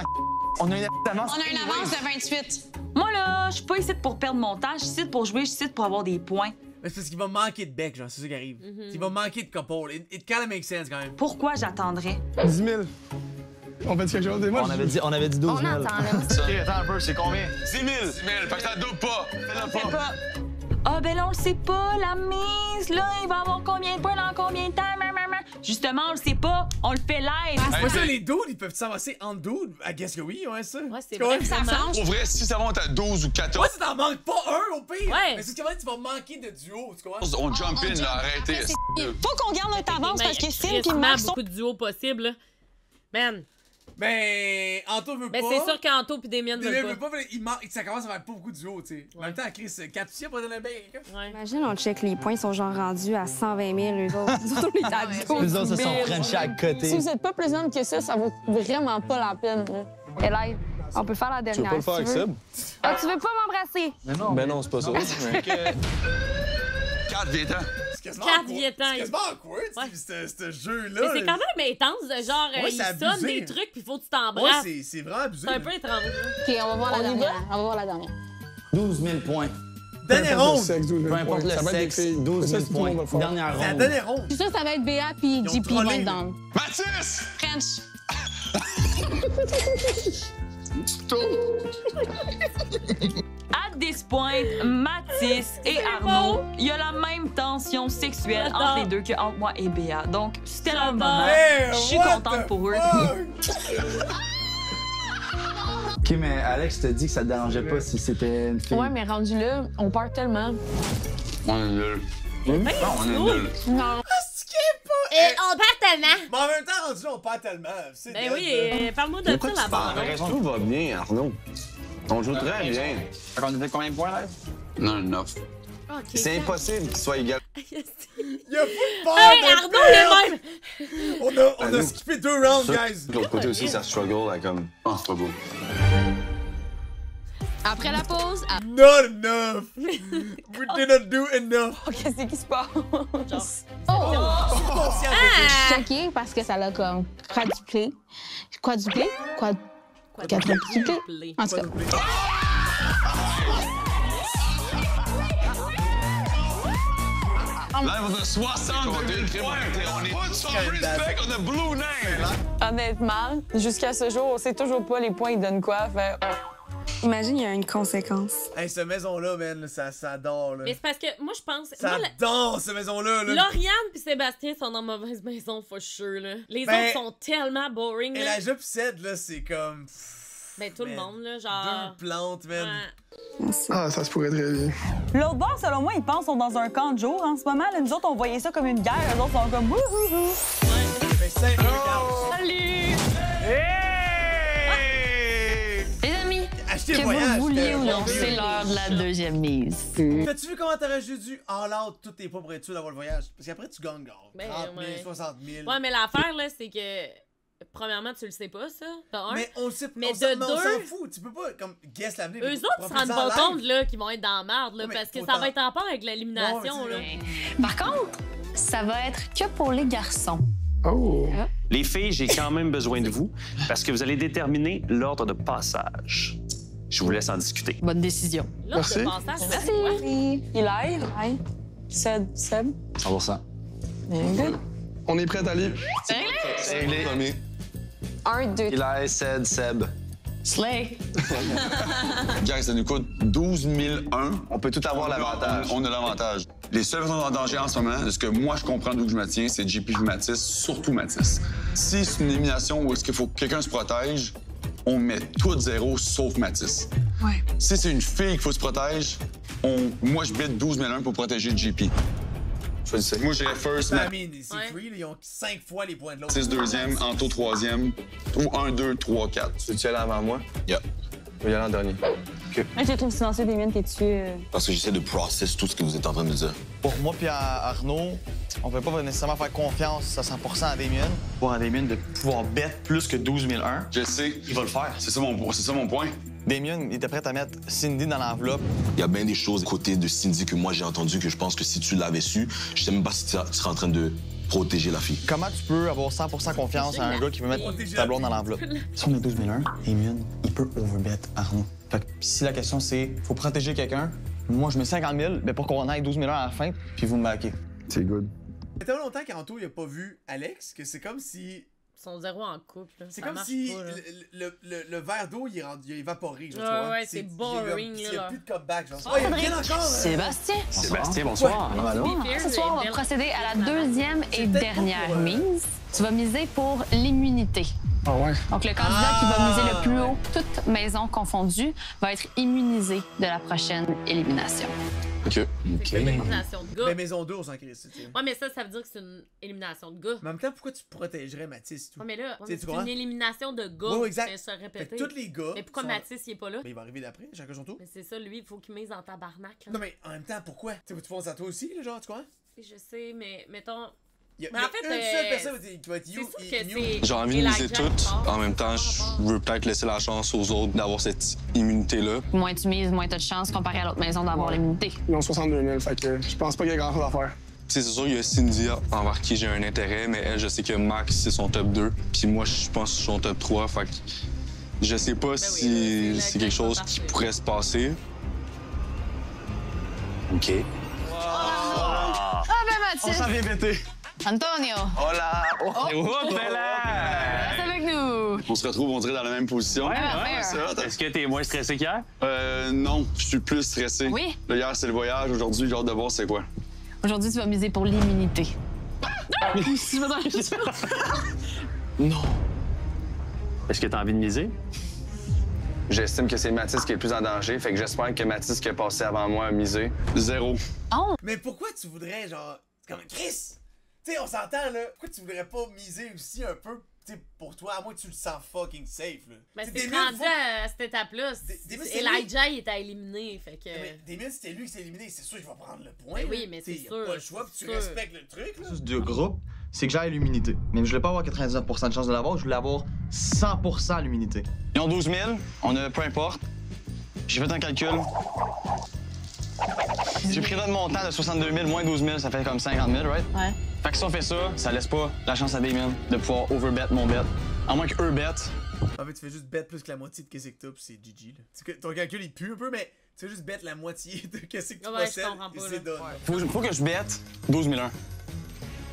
On a une avance. On a une avance de 28. Moi, là, je suis pas ici pour perdre mon temps. Je suis ici pour jouer, je suis ici pour avoir des points. Mais c'est parce qu'il va manquer de bec, genre, c'est ça qui arrive. Il va manquer de couple. It kinda makes sense, quand même. Pourquoi j'attendrais? 10 000. On fait quelque chose des mois? On avait dit 12 000. On attend, là. OK, attends un peu, c'est combien? 10 000! 10 000, fait que ça double pas! C'est pas. Ah, ben là, on le sait pas, la mise, là, il va avoir combien de points dans combien de temps? Justement, on le sait pas, on le fait live. C'est pas ça, les dudes, ils peuvent s'avancer en dudes? I guess que oui, ouais, ça. Ouais, c'est vrai que ça change. Pour vrai, si ça monte à 12 ou 14... Ouais, si t'en manques pas un, au pire! Ouais. Mais c'est ce que tu vas manquer de duo, tu comprends? On jump in, là, arrêtez. Faut qu'on garde notre avance parce que Sim puis Max. Max sont... Beaucoup de duos possibles, là. Man, Ben, Anto veut pas. Ben, c'est sûr qu'Anto pis Damien veulent pas. Ça commence à faire pas beaucoup de duo, tu sais. En même temps, Chris, 4 filles pour donner un bec. Imagine, on check les points, ils sont genre rendus à 120 000, eux autres. Nous autres, on est à 12 000. Les autres se sont frenchés à côté. Si vous êtes pas plus jeune que ça vaut vraiment pas la peine. Eli, on peut faire la dernière. Tu veux pas le faire avec Seb? Ah, tu veux pas m'embrasser? Ben non, c'est pas ça. 4 viens-t'en. C'est quasiment 4 vietans. C'est quasiment awkward, ce jeu-là. Mais c'est quand même intense, de genre, Ouais, ils c'est sonnent abusé. des trucs puis faut que tu t'embrasses. Ouais, c'est vraiment abusé. C'est un peu étrange. OK, on va voir la dernière. On va voir la dernière. 12 000 points. Dernière ronde. Peu importe le sexe, 12 000 points. Dernière ronde. C'est la dernière ronde. Je suis sûre que ça va être Béa puis JP vont être down. Mathis! French. À this point, Mathis et Arnaud, il y a la même tension sexuelle entre les deux que entre moi et Béa. Donc, c'était leur moment. Je suis contente pour eux. OK, mais Alex te dit que ça te dérangeait pas si c'était une fille. Ouais, mais rendu là, on perd tellement. On est nuls. On est nuls. Non. On perd tellement. Mais en même temps, rendu là, on perd tellement. Ben oui, parle-moi de ça là-bas. Tout va bien, Arnaud. On joue très bien. On était combien de points, là? Non, 9. C'est impossible qu'ils soient égaux. Il y a plus de peur Hey, de Arnaud, les mêmes! On a skippé 2 rounds, guys. De l'autre côté aussi, ça struggle à comme... Ah, c'est pas beau. Après la pause, Not enough! We did not do enough! Qu'est-ce qui se passe? Je suis choquée parce que ça l'a comme quadruplé. Quadruplé? Quadruplé? En tout cas. Là, on a 62 points. On est pas sans respect, on a blue name. Honnêtement, jusqu'à ce jour, on sait toujours pas les points ils donnent quoi. Fait... Imagine, il y a une conséquence. Hey, cette maison-là, man, ça dort, là. Mais c'est parce que moi, je pense. Ça dort, cette maison-là, là. Lauriane puis Sébastien sont dans mauvaise maison, for sure, là. Les autres sont tellement boring, Et là. la Jup 7, là, c'est comme. Ben, tout le monde, là, genre. 2 plantes, man. Ah, ça se pourrait très bien. L'autre bord, selon moi, ils pensent qu'ils sont dans un camp de jour en ce moment. Là, nous autres, on voyait ça comme une guerre. Les autres sont comme wouhouhou. Mais c'est Salut! les amis, Achetez que le vous voyage, le vouliez ou non, c'était- c'est l'heure de la deuxième mise. T'as-tu vu comment t'aurais juste dû all out tous tes pas pour être sûr d'avoir le voyage? Parce qu'après, tu gagnes, genre. Ben, 30 000, ouais. 60 000. Ouais, mais l'affaire, là, c'est que. Premièrement, tu le sais pas, ça. De un. Mais on le sait Mais on de s'en deux. fout. Tu peux pas, comme, guess l'avenir. Eux autres se rendent pas compte, là, qu'ils vont être dans la merde, là, Ouais, mais parce que faut ça va être en rapport avec l'élimination, là. Par contre, ça va être que pour les garçons. Oh! Les filles, j'ai quand même besoin de vous parce que vous allez déterminer l'ordre de passage. Je vous laisse en discuter. Bonne décision. L'ordre de passage, c'est quoi? Eli, Seb. 100%. On est prêts, Ali? C'est réglé. 1, 2, Eli, Seb. Slay. Guys, ça nous coûte 12 001. On peut tout avoir l'avantage. On a l'avantage. Les seules personnes en danger en ce moment, de ce que moi je comprends d'où je me tiens, c'est JP et Mathis, surtout Mathis. Si c'est une élimination où est-ce qu'il faut que quelqu'un se protège, on met tout 0 sauf Mathis. Ouais. Si c'est une fille qu'il faut se protège, moi je bid 12 001 pour protéger JP. Moi j'irais first, I mean, c'est free, là, ils ont 5 fois les points de l'autre. Mathis deuxième, Anto troisième, ou 1, 2, 3, 4. Tu veux-tu aller avant moi? Yeah. Je vais y aller en dernier. OK. Je les trouve silencieux, des miennes, t'es-tu. Parce que j'essaie de process tout ce que vous êtes en train de dire. Pour moi puis à Arnaud, on peut pas nécessairement faire confiance à 100% à Damien. Pour à Damien de pouvoir bet plus que 12 001. Je sais. Il va le faire. C'est ça mon point. Damien, il était prêt à mettre Cindy dans l'enveloppe. Il y a bien des choses côté de Cindy que moi j'ai entendu que je pense que si tu l'avais su, je sais même pas si tu serais en train de protéger la fille. Comment tu peux avoir 100% confiance à un gars qui veut mettre ta blonde dans l'enveloppe? Si on est 12 001, Damien, il peut overbet Arnaud. Fait que si la question c'est, faut protéger quelqu'un, moi je mets 50 000 mais pour qu'on aille 12 001 à la fin, puis vous me backez. C'est good. Ça fait tellement longtemps qu'Anto il a pas vu Alex que c'est comme si. Ils sont zéro en couple, là. C'est Ça comme marche si pas, là. le verre d'eau il a évaporé. Genre, Ouais, tu vois. ouais, c'est boring, Il y là. a plus de comeback. Genre. Oh, Oh, il y a rien encore. Sébastien. Sébastien, bonsoir. Ce soir, on va procéder à la deuxième et dernière mise. Tu vas miser pour l'immunité. Ah ouais. Donc, le candidat qui va miser le plus haut toute maisons confondues, va être immunisé de la prochaine élimination. OK. C'est une élimination de gars. Mais maison 2, on s'en crisse. Ouais, mais ça veut dire que c'est une élimination de gars. Mais en même temps, pourquoi tu protégerais Mathis? Tout? Ouais, mais là, Tu sais, c'est tu comprends? une élimination de gars. Oui, exact. C'est ça répéter. Fait que tous les gars. Mais pourquoi sont- Mathis, il est pas là? Mais il va arriver d'après, chacun son tour. Mais c'est ça, lui, il faut qu'il mise en tabarnak. Là. Non, mais en même temps, pourquoi? Tu sais, tu penses à toi aussi, là, genre, tu crois? Je sais, mais mettons. Il y a, Mais il y a en fait, une seule personne qui va être c'est you. sûr que c'est. J'ai envie de miser tout. En même temps, je veux peut-être laisser la chance aux autres d'avoir cette immunité-là. Moins tu mises, moins tu as de chances comparé à l'autre maison d'avoir l'immunité. Ils ont 62 000, fait que je pense pas qu'il y a grand-chose à faire. C'est sûr, il y a Cindy envers qui j'ai un intérêt, mais elle, je sais que Max, c'est son top 2. Puis moi, je pense que je suis son top 3. Fait que je sais pas si c'est quelque chose qui pourrait se passer. OK. Ah ben Mathis! On s'en vient bêter. Antonio! Hola! Oh. Reste avec nous! On se retrouve, on dirait, dans la même position. Est-ce que t'es moins stressé qu'hier? Non, je suis plus stressé. Oui? Là, hier, c'est le voyage. Aujourd'hui, j'ai hâte de voir c'est quoi. Aujourd'hui, tu vas miser pour l'immunité. Non. Est-ce que t'as envie de miser? J'estime que c'est Mathis qui est le plus en danger, fait que j'espère que Mathis qui est passé avant moi a misé. 0. Oh! Mais pourquoi tu voudrais, genre, comme Chris? Tu sais, on s'entend, là. Pourquoi tu voudrais pas miser aussi un peu, tu sais, pour toi, à moins que tu le sens fucking safe, là? Mais T'sais, c'est Damien, rendu à cette étape-là. c'est Elijah, il est à éliminer, fait que. Mais Damien, c'était lui qui s'est éliminé, c'est sûr qu'il va prendre le point. Ben oui, là. mais T'sais, c'est y a sûr, pas le choix, puis tu sûr. respectes le truc, là. Juste du groupe, c'est que j'ai l'immunité. Mais je voulais pas avoir 99% de chance de l'avoir, je voulais avoir 100% l'immunité. Ils ont 12 000, on a peu importe. J'ai fait un calcul. J'ai pris notre montant de 62 000 moins 12 000, ça fait comme 50 000, right? Ouais. Fait que si on fait ça laisse pas la chance à Damien de pouvoir overbet mon bet. À moins qu'eux bet. En fait, tu fais juste bet plus que la moitié de qu'est-ce que t'as, puis c'est GG, là. Tu sais que ton calcul, il pue un peu, mais tu fais juste bet la moitié de qu'est-ce que tu Ouais, je possèdes, comprends pas, et c'est done. Faut que je bette 12 001.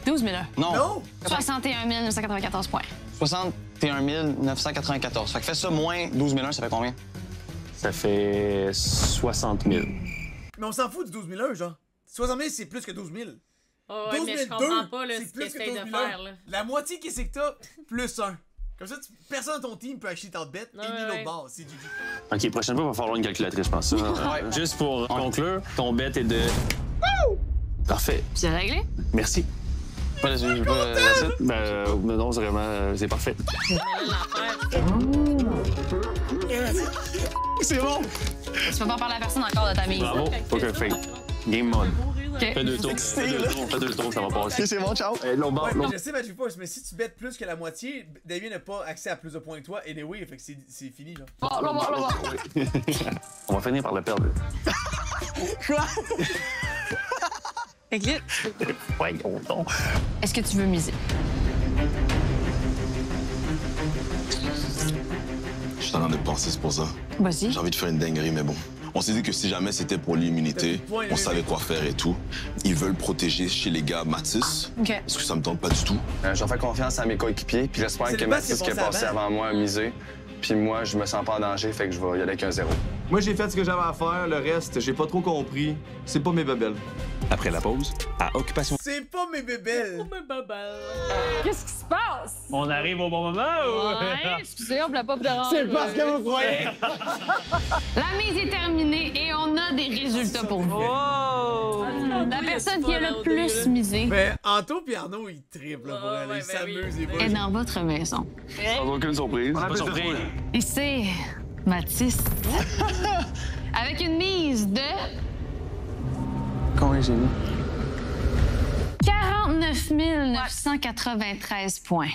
12 000. Non. 61 994 points. 61 994. Fait que fais ça moins 12 001, ça fait combien? Ça fait 60 000. Mais on s'en fout du 12 001, genre. 60 000, c'est plus que 12 000. Oh, ouais, mais je comprends pas là, ce qu'il essaye de faire, là. La moitié qu'est-ce que t'as, plus 1. Comme ça, personne dans ton team peut acheter ta bête et ni l'autre bord. C'est GG. OK, prochaine fois, il va falloir une calculatrice, je pense. Ça. Juste pour conclure, ton bet est de... Parfait. C'est réglé? Merci. Ben, non, c'est vraiment... c'est parfait. C'est bon! Tu peux pas parler à personne encore de ta mise. Bravo. Poker face. Game mode. Okay. Fais 2 tours. Fais 2 tours, ça va passer. C'est bon, ciao. Ouais, je sais Magic Force, mais si tu bêtes plus que la moitié, Damien n'a pas accès à plus de points que toi. Et oui, fait que c'est fini, genre. On va finir par le perdre. Quoi? Écoute. Voyons donc. Est-ce que tu veux miser? Je suis en train de penser, c'est pour ça. Vas-y. J'ai envie de faire une dinguerie, mais bon. On s'est dit que si jamais c'était pour l'immunité, on savait quoi faire et tout. Ils veulent protéger chez les gars Mathis. OK. Parce que ça me tente pas du tout. J'en fais confiance à mes coéquipiers, puis j'espère C'est que le boss Mathis qui est passé avant moi a misé. Puis moi, je me sens pas en danger, fait que je vais y aller avec un 0. Moi, j'ai fait ce que j'avais à faire. Le reste, j'ai pas trop compris. C'est pas mes babelles. Après la pause, à Occupation... C'est pas mes bébelles! Qu'est-ce qui se passe? On arrive au bon moment ou... Ouais, excusez, on voulait pas vous déranger. C'est parce que vous croyez! La mise est terminée et on a des résultats pour vous. Oh! La personne qui a le plus misé Mais Anto et Arnaud, ils triplent là, pour aller. Ils s'amusent, les boys. est dans votre maison. Sans aucune surprise. Pas surpris. Et c'est Mathis. Avec une mise de Combien j'ai mis? 49 993 points.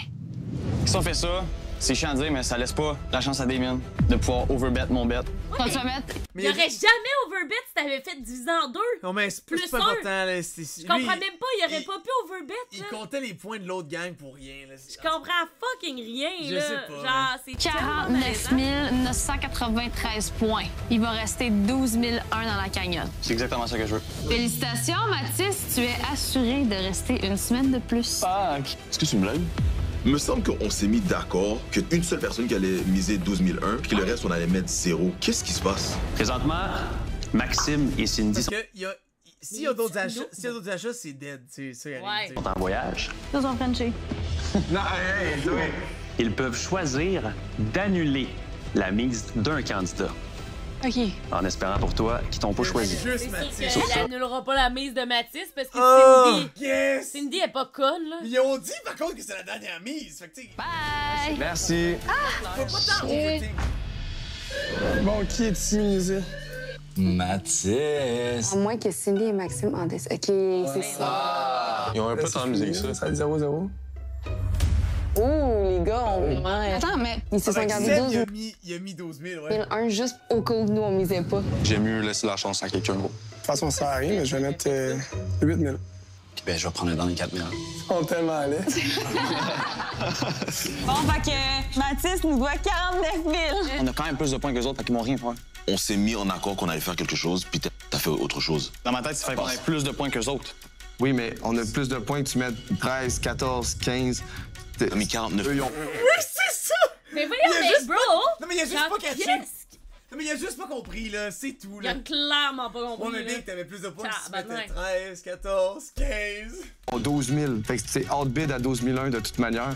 Si on fait ça, c'est chiant à dire, mais ça laisse pas la chance à Damien de pouvoir overbet mon bet. Quand tu vas mettre... Il aurait jamais overbet si t'avais fait diviser en 2. Non, mais c'est Plus pas un. important, là. Je comprends même pas, il aurait pas pu overbet, Il là. comptait les points de l'autre gang pour rien, là. Je comprends fucking rien, Je là. sais pas, Genre, c'est 49 993 points. Il va rester 12 001 dans la cagnotte. C'est exactement ça que je veux. Félicitations, Mathis. Tu es assuré de rester une semaine de plus. Est-ce que c'est une blague? Il me semble qu'on s'est mis d'accord qu'une seule personne qui allait miser 12 001, puis que le reste, on allait mettre 0. Qu'est-ce qui se passe? Présentement, Maxime et Cindy Parce que s'il y a d'autres achats, c'est dead. C'est ça, Ouais. sont en voyage. Ils ont Frenché. Non, hey, Ils peuvent choisir d'annuler la mise d'un candidat. OK. En espérant pour toi qu'ils t'ont pas choisi. C'est sûr qu'il annulera pas la mise de Mathis parce que Cindy est pas conne, là. Ils ont dit, par contre, que c'est la dernière mise. Fait que, bye! Merci. Faut pas tant voter. Bon, qui est immunisé? Mathis. À moins que Cindy et Maxime en décès. OK, c'est ça. Ils ont un peu tant de musique, ça. Ça va être 0-0. Ouh, les gars, on vraiment... Attends, mais... Ils se sont gardés 12 000. Il a mis 12 000, ouais. 1 juste au cas où nous, on misait pas. J'aime mieux laisser la chance à quelqu'un d'autre. De toute façon, ça arrive, mais je vais mettre 8 000. Ben, je vais prendre le dernier 4 000. Ils sont tellement allés. Bon, fait que Mathis nous doit 49 000. On a quand même plus de points que les autres, fait qu'ils m'ont rien fait. On s'est mis en accord qu'on allait faire quelque chose, puis t'as fait autre chose. Dans ma tête, ça fait qu'on ait plus de points que les autres. Oui, mais on a plus de points que tu mets 13, 14, 15... T'as mis 49 000. Oui, c'est ça! Mais voyons, mais bro! Non, mais il a juste pas catché. Non, mais il a juste pas compris, là. C'est tout, là. Il a clairement pas compris. Ouais, mais bien que t'avais plus de points si tu mettais 13, 14, 15. Oh, 12 000. Fait que c'est outbid à 12 001 de toute manière.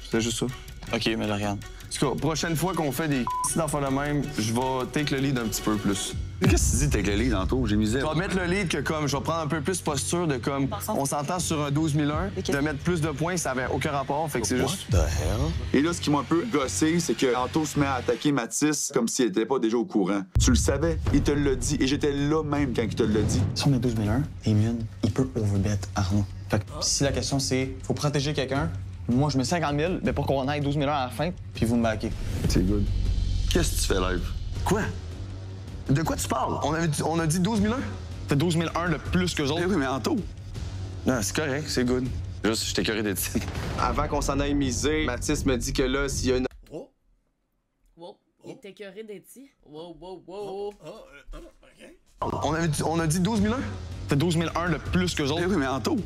C'est juste ça. OK, mais là, regarde. En tout cas, prochaine fois qu'on fait des d'enfants de même, je vais take le lead un petit peu plus. Qu'est-ce que tu dis take le lead tantôt? J'ai misé. Je vais mettre le lead que comme, je vais prendre un peu plus posture de comme, on s'entend sur un 12 001, de mettre plus de points, ça avait aucun rapport, fait que c'est juste... What the hell? Et là, ce qui m'a un peu gossé, c'est que Anto se met à attaquer Mathis comme s'il était pas déjà au courant. Tu le savais, il te l'a dit, et j'étais là même quand il te l'a dit. Si on est 12 001, Eamon, il peut overbet Arnaud. Fait que si la question c'est, faut protéger quelqu'un, moi je mets 50 000, mais pour qu'on aille 12 001 à la fin, puis vous me backez. C'est good. Qu'est-ce que tu fais live? Quoi? De quoi tu parles? On a dit 12 001? T'as 12 001 de plus qu'eux autres. Eh oui, mais Anto. Non, c'est correct, c'est good. Juste, j'étais curieux d'être ici. Avant qu'on s'en aille miser, Mathis me dit que là, s'il y a une... Wow, il était écœuré d'être ici. Wow. OK. On a dit 12 001? T'as 12 001 de plus qu'eux autres. Eh oui, mais Anto.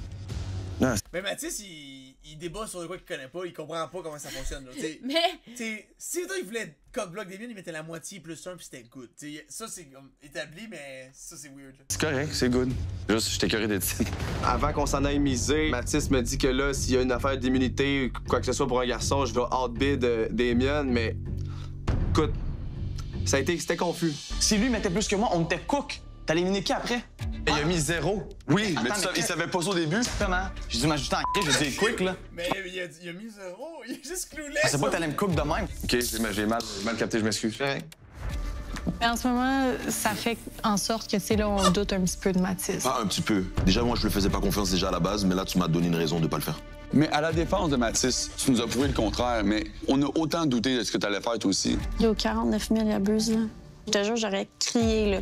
Non, mais Mathis, il débat sur de quoi qu'il connaît pas, il comprend pas comment ça fonctionne. Là. Mais... si il voulait cock-block des mines, il mettait la moitié plus 1 puis c'était good. T'sais, ça, c'est comme établi, mais ça, c'est weird. Là. c'est correct, c'est good. Juste, j'étais curieux d'être ici. Avant qu'on s'en aille miser, Mathis me dit que là, s'il y a une affaire d'immunité ou quoi que ce soit pour un garçon, je vais outbid Damien, mais... Écoute, c'était confus. Si lui mettait plus que moi, on était cook. T'as éliminé qui après? Il a mis 0. Oui, mais il savait pas ça au début. Comment? J'ai dû m'ajouter en cri, j'ai dit quick, là. Mais il a mis 0, il est juste cloulé. C'est pas que t'allais me cook de même. OK, j'ai mal capté, je m'excuse. Mais en ce moment, ça fait en sorte que, tu sais, là, on doute un petit peu de Mathis. Pas un petit peu. Déjà, moi, je lui faisais pas confiance déjà à la base, mais là, tu m'as donné une raison de pas le faire. Mais à la défense de Mathis, tu nous as prouvé le contraire, mais on a autant douté de ce que t'allais faire toi aussi. Yo, 49 000, il abuse, là. Je te jure, j'aurais crié, là.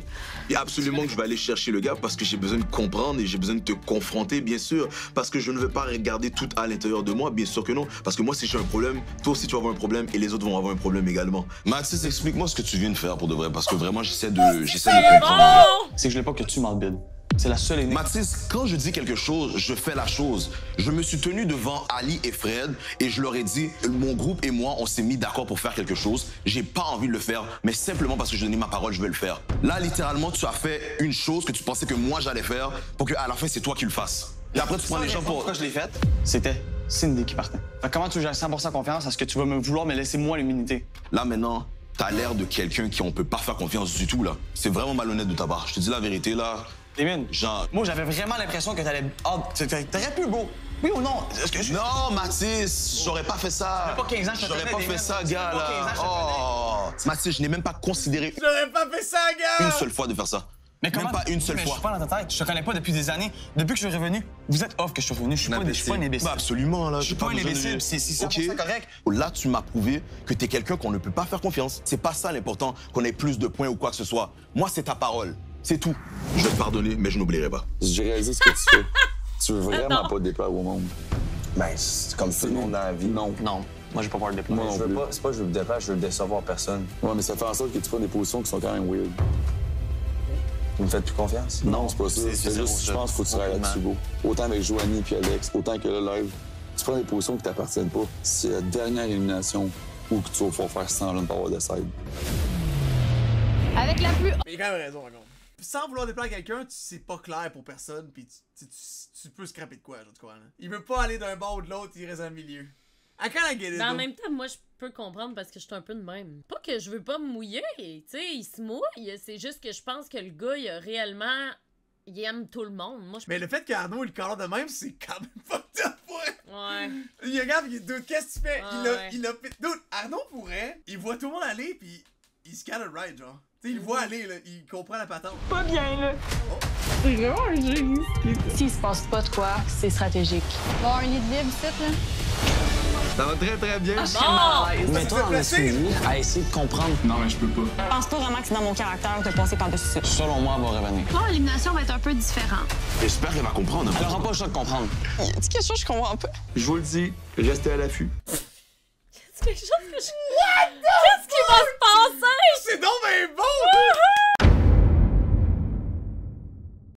Et absolument que je vais aller chercher le gars parce que j'ai besoin de comprendre et j'ai besoin de te confronter, bien sûr. Parce que je ne veux pas regarder tout à l'intérieur de moi, bien sûr que non. Parce que moi, si j'ai un problème, toi aussi, tu vas avoir un problème et les autres vont avoir un problème également. Mathis, explique-moi ce que tu viens de faire pour de vrai, parce que vraiment, j'essaie de comprendre. C'est que je voulais pas que tu m'embides. C'est la seule énigme. Mathis, quand je dis quelque chose, je fais la chose. Je me suis tenu devant Ali et Fred et je leur ai dit, mon groupe et moi, on s'est mis d'accord pour faire quelque chose. J'ai pas envie de le faire, mais simplement parce que j'ai donné ma parole, je vais le faire. Là, littéralement, tu as fait une chose que tu pensais que moi, j'allais faire pour qu'à la fin, c'est toi qui le fasses. Et après, tu prends les gens pour... Pourquoi je l'ai faite? C'était Cindy qui partait. Fait comment tu veux que j'ai 100% confiance? Est-ce que tu vas me vouloir me laisser moi l'immunité? Là, maintenant, t'as l'air de quelqu'un qui on peut pas faire confiance du tout, là. C'est vraiment malhonnête de ta part. Je te dis la vérité, là. Damien, genre... Moi, j'avais vraiment l'impression que t'allais... Oh, t'aurais pu beau. Oui ou non? Non, Mathis, j'aurais pas fait ça. J'aurais pas 15 ans, je te J'aurais pas fait ça, gars, là. Oh, Mathis, je n'ai même pas considéré J'aurais pas fait ça, gars! une seule fois de faire ça. Mais comment? Même pas une seule mais fois. Je suis pas dans ta tête. Je te connais pas depuis des années. Depuis que je suis revenu, vous êtes off que je suis revenu. Je suis pas un imbécile. Bah absolument, là. Je suis pas un imbécile. C'est 100% correct. Là, tu m'as prouvé que t'es quelqu'un qu'on ne peut pas faire confiance. C'est pas ça l'important, qu'on ait plus de points ou quoi que ce soit. Moi, c'est ta parole. C'est tout. Je vais te pardonner, mais je n'oublierai pas. J'ai réalisé ce que tu fais. Tu veux vraiment pas déplaire au monde. Ben, c'est comme tout le monde dans la vie. Non. Non. Moi, j'ai pas peur de déplaire. Je veux pas, c'est pas que je veux me déplaire, je veux décevoir personne. Ouais, mais ça fait en sorte que tu prends des positions qui sont quand même weird. Vous me faites plus confiance? Non, c'est pas ça. C'est juste, je pense qu'il faut que tu travailles là-dessus, beau. Autant avec Joanie puis Alex, autant que là, live, tu prends des positions qui t'appartiennent pas. C'est la dernière élimination où tu vas pouvoir faire 100 runs power de side. Avec la plus... Mais il a quand même raison, par contre. Sans vouloir déplaire quelqu'un, c'est pas clair pour personne, puis tu peux scraper de quoi, genre, tu comprends, là. Il veut pas aller d'un bord ou de l'autre, il reste dans le milieu. I kinda get it. Mais en même temps, moi, je peux comprendre parce que je suis un peu de même. Pas que je veux pas me mouiller, tu sais, il se mouille. C'est juste que je pense que le gars, il a réellement... Il aime tout le monde. Moi, Mais le fait qu'Arnaud, il colore de même, c'est quand même fucked up, ouais. Il regarde, il dit, qu'est-ce que tu fais? Ouais. Il a... Dude, Arnaud pourrait, il voit tout le monde aller, puis il se kinda right, genre. Tu sais, il le voit aller, là, il comprend la patente. Pas bien, là. Oh. C'est vraiment un jeu. S'il se passe pas de quoi, c'est stratégique. Bon, un lit de libre, c'est là. Ça va très très bien. Mets-toi en dessous à essayer de comprendre. Non, mais je peux pas. Je pense pas vraiment que c'est dans mon caractère de passer par-dessus ça. Selon moi, elle va revenir. Bon, l'élimination va être un peu différente. J'espère qu'elle va comprendre. Elle aura pas le choix de comprendre. Y a quelque chose que je comprends pas? Je vous le dis, restez à l'affût. C'est quelque chose